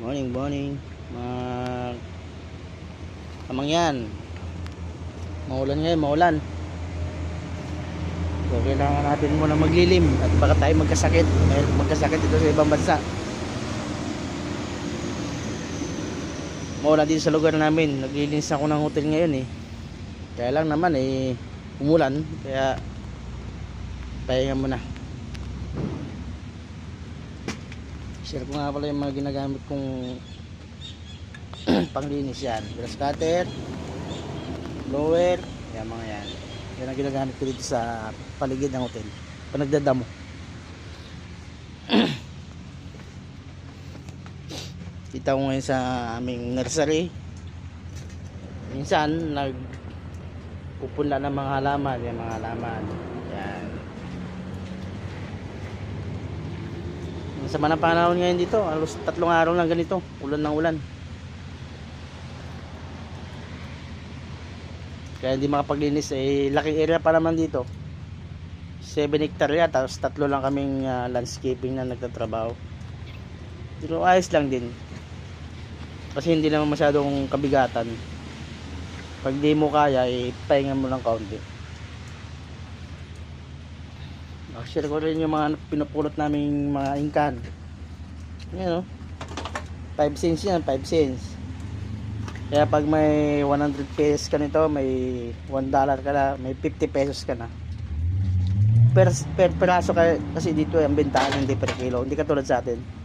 Morning, morning. Mga kamangyan. Maulan ngayon, maulan. So, kailangan natin muna maglilim at baka tayo magkasakit. May magkasakit dito sa ibang bansa. Maulan dito sa lugar namin. Naglilinis ako ng hotel ngayon eh. Kaya lang naman eh umulan, kaya pahinga muna. Share ko nga pala yung mga ginagamit kong panglinis yan. Grass cutter, blower, yan mga yan. Yan ang ginagamit ko dito sa paligid ng hotel pag nagdadamo. Kita ko ngayon sa aming nursery. Minsan nagpupunla ng mga halaman, yan mga halaman. Yan. Sa manang panahon ngayon dito, halos 3 araw lang ganito, ulan ng ulan. Kaya hindi makapaglinis eh, laking area pa naman dito. 7 hectare yata, tapos 3 lang kaming landscaping na nagtatrabaho. Pero ayos lang din. Kasi hindi naman masyadong kabigatan. Pag di mo kaya, ipahinga mo lang kaunti. Share ko rin yung mga pinupulot naming mga ingkan. Yan o. 5 cents yan, 5 cents. Kaya pag may 100 pesos ka nito, may $1 ka na, may 50 pesos ka na. Per peraso kasi dito ang bentahan, hindi per kilo. Hindi katulad sa atin.